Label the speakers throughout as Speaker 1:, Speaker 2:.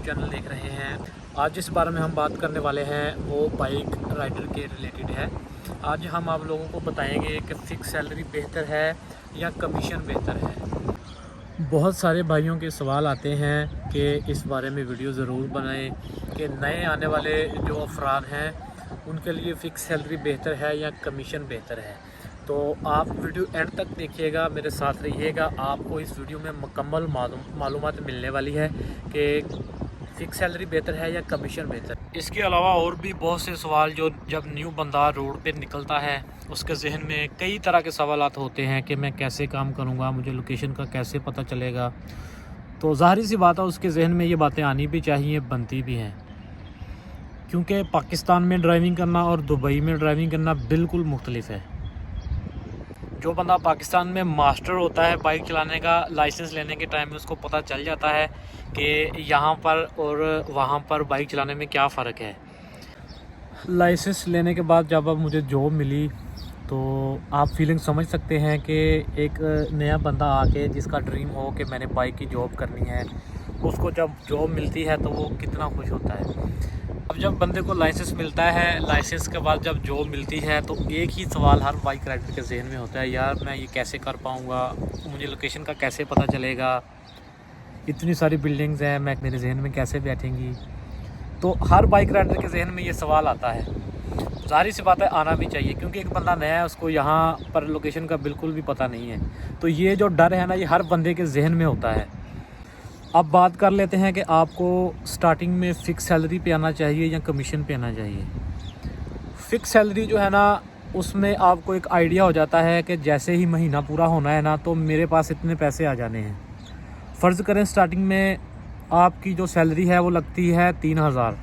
Speaker 1: YouTube channel देख रहे हैं। आज जिस बारे में हम बात करने वाले हैं वो बाइक राइडर के रिलेटेड है। आज हम आप लोगों को बताएंगे कि फ़िक्स सैलरी बेहतर है या कमीशन बेहतर है। बहुत सारे भाइयों के सवाल आते हैं कि इस बारे में वीडियो ज़रूर बनाएं कि नए आने वाले जो अफराद हैं उनके लिए फ़िक्स सैलरी बेहतर है या कमीशन बेहतर है। तो आप वीडियो एंड तक देखिएगा, मेरे साथ रहिएगा। आपको इस वीडियो में मुकम्मल मालूमात मिलने वाली है कि फ़िक्स सैलरी बेहतर है या कमीशन बेहतर। इसके अलावा और भी बहुत से सवाल जो जब न्यू बंदा रोड पे निकलता है उसके जहन में कई तरह के सवालात होते हैं कि मैं कैसे काम करूँगा, मुझे लोकेशन का कैसे पता चलेगा। तो ज़ाहिर सी बात है उसके जहन में ये बातें आनी भी चाहिए, बनती भी हैं, क्योंकि पाकिस्तान में ड्राइविंग करना और दुबई में ड्राइविंग करना बिल्कुल मुख्तलिफ है। जो बंदा पाकिस्तान में मास्टर होता है बाइक चलाने का, लाइसेंस लेने के टाइम में उसको पता चल जाता है कि यहाँ पर और वहाँ पर बाइक चलाने में क्या फ़र्क है। लाइसेंस लेने के बाद जब अब मुझे जॉब मिली तो आप फीलिंग समझ सकते हैं कि एक नया बंदा आके जिसका ड्रीम हो कि मैंने बाइक की जॉब करनी है, उसको जब जॉब मिलती है तो वो कितना खुश होता है। अब जब बंदे को लाइसेंस मिलता है, लाइसेंस के बाद जब जॉब मिलती है तो एक ही सवाल हर बाइक राइडर के जहन में होता है, यार मैं ये कैसे कर पाऊँगा, मुझे लोकेशन का कैसे पता चलेगा, इतनी सारी बिल्डिंग्स हैं, मैं मेरे जहन में कैसे बैठेंगी। तो हर बाइक राइडर के जहन में ये सवाल आता है। ज़ाहिर सी बात है आना भी चाहिए, क्योंकि एक बंदा नया है, उसको यहाँ पर लोकेशन का बिल्कुल भी पता नहीं है। तो ये जो डर है ना, ये हर बंदे के जहन में होता है। अब बात कर लेते हैं कि आपको स्टार्टिंग में फ़िक्स सैलरी पे आना चाहिए या कमीशन पे आना चाहिए। फ़िक्स सैलरी जो है ना, उसमें आपको एक आइडिया हो जाता है कि जैसे ही महीना पूरा होना है ना तो मेरे पास इतने पैसे आ जाने हैं। फ़र्ज़ करें स्टार्टिंग में आपकी जो सैलरी है वो लगती है 3000,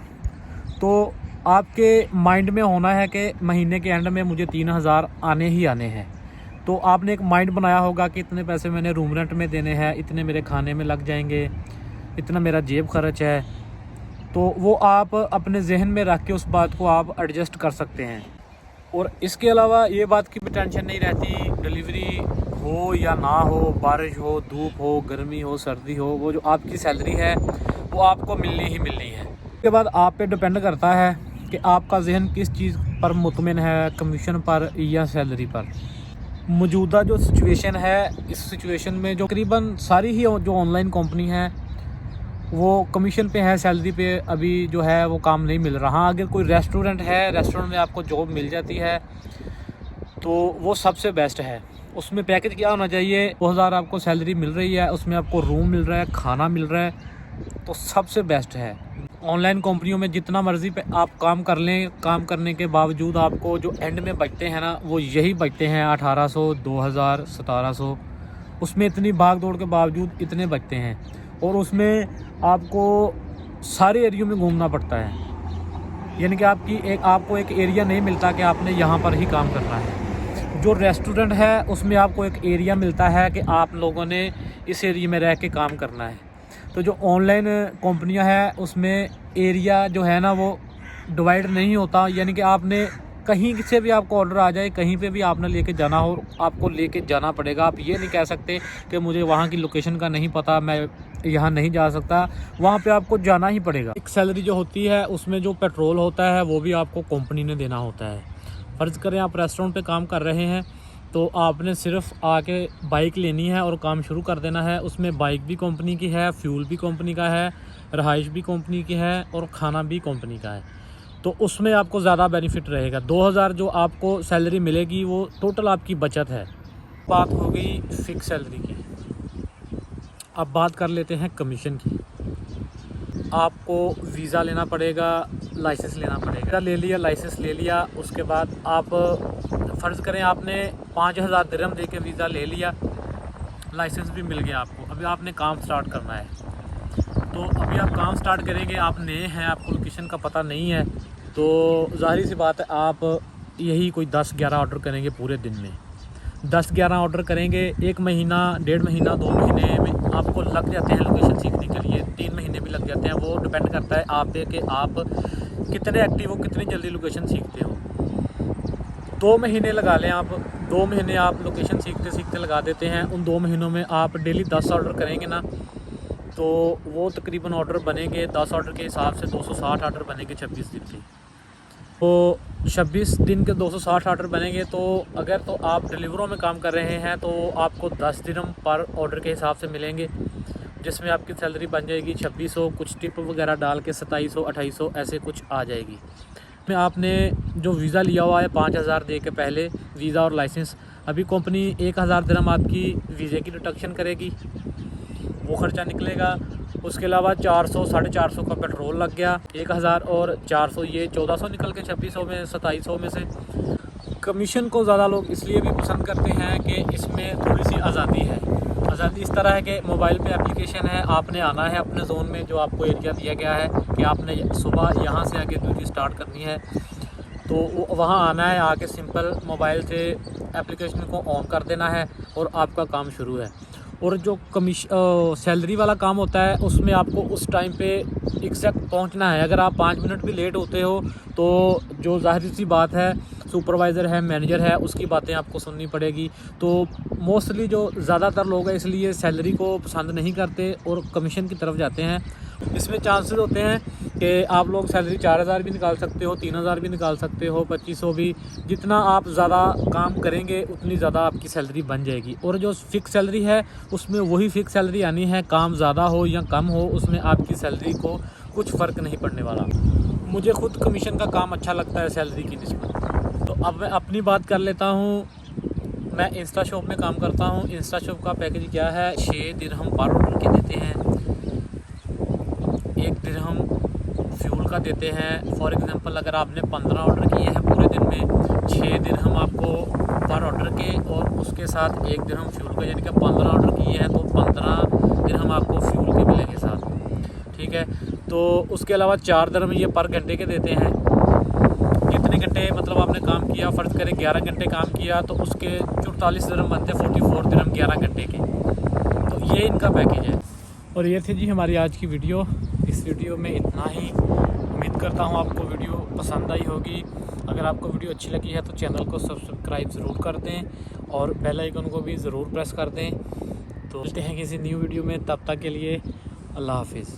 Speaker 1: तो आपके माइंड में होना है कि महीने के एंड में मुझे 3000 आने ही आने हैं। तो आपने एक माइंड बनाया होगा कि इतने पैसे मैंने रूम रेंट में देने हैं, इतने मेरे खाने में लग जाएंगे, इतना मेरा जेब खर्च है। तो वो आप अपने जहन में रख के उस बात को आप एडजस्ट कर सकते हैं। और इसके अलावा ये बात की भी टेंशन नहीं रहती, डिलीवरी हो या ना हो, बारिश हो, धूप हो, गर्मी हो, सर्दी हो, वो जो आपकी सैलरी है वो आपको मिलनी ही मिलनी है। उसके बाद आप पे डिपेंड करता है कि आपका जहन किस चीज़ पर मुतमिन है, कमीशन पर या सैलरी पर। मौजूदा जो सिचुएशन है, इस सिचुएशन में जो तकरीबन सारी ही जो ऑनलाइन कंपनी है वो कमीशन पे है, सैलरी पे अभी जो है वो काम नहीं मिल रहा। अगर कोई रेस्टोरेंट है, रेस्टोरेंट में आपको जॉब मिल जाती है तो वो सबसे बेस्ट है। उसमें पैकेज क्या होना चाहिए, 2000 आपको सैलरी मिल रही है, उसमें आपको रूम मिल रहा है, खाना मिल रहा है, तो सबसे बेस्ट है। ऑनलाइन कंपनियों में जितना मर्ज़ी पे आप काम कर लें, काम करने के बावजूद आपको जो एंड में बचते हैं ना वो यही बचते हैं 1800, 2000, 1700। उसमें इतनी भाग दौड़ के बावजूद इतने बचते हैं, और उसमें आपको सारे एरियो में घूमना पड़ता है। यानी कि आपको एक एरिया नहीं मिलता कि आपने यहाँ पर ही काम करना है। जो रेस्टोरेंट है उसमें आपको एक एरिया मिलता है कि आप लोगों ने इस एरिया में रह के काम करना है। तो जो ऑनलाइन कंपनियां हैं उसमें एरिया जो है ना वो डिवाइड नहीं होता, यानी कि आपने कहीं से भी आपको ऑर्डर आ जाए, कहीं पे भी आपने लेके जाना हो, आपको लेके जाना पड़ेगा। आप ये नहीं कह सकते कि मुझे वहाँ की लोकेशन का नहीं पता, मैं यहाँ नहीं जा सकता, वहाँ पे आपको जाना ही पड़ेगा। एक सैलरी जो होती है उसमें जो पेट्रोल होता है वो भी आपको कंपनी ने देना होता है। फ़र्ज़ करें आप रेस्टोरेंट पे काम कर रहे हैं तो आपने सिर्फ आके बाइक लेनी है और काम शुरू कर देना है। उसमें बाइक भी कंपनी की है, फ्यूल भी कंपनी का है, रहाइश भी कंपनी की है और खाना भी कंपनी का है। तो उसमें आपको ज़्यादा बेनिफिट रहेगा। 2000 जो आपको सैलरी मिलेगी वो टोटल आपकी बचत है। बात हो गई फ़िक्स सैलरी की। अब बात कर लेते हैं कमीशन की। आपको वीज़ा लेना पड़ेगा, लाइसेंस लेना पड़ेगा। ले लिया, लाइसेंस ले लिया, उसके बाद आप फ़र्ज़ करें आपने 5000 दिरहम दे के वीज़ा ले लिया, लाइसेंस भी मिल गया आपको। अभी आपने काम स्टार्ट करना है। तो अभी आप काम स्टार्ट करेंगे, आप नए हैं, आपको लोकेशन का पता नहीं है, तो ज़ाहिर सी बात है आप यही कोई 10-11 ऑर्डर करेंगे पूरे दिन में। 10-11 ऑर्डर करेंगे, 1 महीना, 1.5 महीना, 2 महीने में आपको लग जाते हैं लोकेशन सीखने के लिए, 3 महीने भी लग जाते हैं। वो डिपेंड करता है आप पे कि आप कितने एक्टिव हो, कितनी जल्दी लोकेशन सीखते हो। 2 महीने लगा लें आप, 2 महीने आप लोकेशन सीखते सीखते लगा देते हैं। उन 2 महीनों में आप डेली 10 ऑर्डर करेंगे ना तो वो तकरीबन ऑर्डर बनेंगे 10 ऑर्डर के हिसाब से 260 ऑर्डर बनेंगे 26 दिन के। तो 26 दिन के 260 ऑर्डर बनेंगे। तो अगर तो आप डिलीवरों में काम कर रहे हैं तो आपको 10 दिरहम पर ऑर्डर के हिसाब से मिलेंगे, जिसमें आपकी सैलरी बन जाएगी 2600, कुछ टिप वगैरह डाल के 2700 2800 ऐसे कुछ आ जाएगी। में आपने जो वीज़ा लिया हुआ है 5000 दे के पहले वीज़ा और लाइसेंस, अभी कंपनी 1000 दिरहम आपकी वीज़े की डिडक्शन करेगी, वो ख़र्चा निकलेगा। उसके अलावा 400 450 का पेट्रोल लग गया, 1000 और 400 ये 1400 निकल के 2600 में 2700 में से। कमीशन को ज़्यादा लोग इसलिए भी पसंद करते हैं कि इसमें थोड़ी सी आज़ादी है। आज़ादी इस तरह है कि मोबाइल पे एप्लीकेशन है, आपने आना है अपने ज़ोन में, जो आपको एरिया दिया गया है कि आपने सुबह यहाँ से आके ड्यूटी स्टार्ट करनी है, तो वहाँ आना है, आके सिंपल मोबाइल से एप्लीकेशन को ऑन कर देना है और आपका काम शुरू है। और जो सैलरी वाला काम होता है उसमें आपको उस टाइम पे एग्जैक्ट पहुंचना है। अगर आप 5 मिनट भी लेट होते हो तो जो ज़ाहिर सी बात है सुपरवाइज़र है, मैनेजर है, उसकी बातें आपको सुननी पड़ेगी। तो मोस्टली जो ज़्यादातर लोग हैं इसलिए सैलरी को पसंद नहीं करते और कमीशन की तरफ जाते हैं। इसमें चांसेस होते हैं कि आप लोग सैलरी 4000 भी निकाल सकते हो, 3000 भी निकाल सकते हो, 2500 भी। जितना आप ज़्यादा काम करेंगे उतनी ज़्यादा आपकी सैलरी बन जाएगी। और जो फ़िक्स सैलरी है उसमें वही फ़िक्स सैलरी आनी है, काम ज़्यादा हो या कम हो उसमें आपकी सैलरी को कुछ फ़र्क नहीं पड़ने वाला। मुझे खुद कमीशन का काम अच्छा लगता है सैलरी की निस्बत। तो अब मैं अपनी बात कर लेता हूँ। मैं इंस्टा शॉप में काम करता हूँ। इंस्टा शॉप का पैकेज क्या है, 6 दिरहम पर ऑर्डर के देते हैं, 1 दिरहम फ्यूल का देते हैं। फॉर एग्ज़ाम्पल अगर आपने 15 ऑर्डर किए हैं पूरे दिन में, 6 दिरहम आपको पर ऑर्डर के और उसके साथ 1 दिरहम फ्यूल का, यानी कि 15 ऑर्डर किए हैं तो 15 दिरहम आपको फ्यूल के मिलेंगे साथ, ठीक है। तो उसके अलावा 4 दिरहम ये पर घंटे के देते हैं। कितने घंटे मतलब आपने काम किया, फ़र्ज़ करें 11 घंटे काम किया तो उसके 44 दिरहम बनते हैं, 44 दिरहम 11 घंटे के। तो ये इनका पैकेज है। और ये थी जी हमारी आज की वीडियो। इस वीडियो में इतना ही। उम्मीद करता हूँ आपको वीडियो पसंद आई होगी। अगर आपको वीडियो अच्छी लगी है तो चैनल को सब्सक्राइब ज़रूर कर दें और बेल आइकन को भी ज़रूर प्रेस कर दें। तो मिलते हैं किसी न्यू वीडियो में, तब तक के लिए अल्लाह हाफिज़।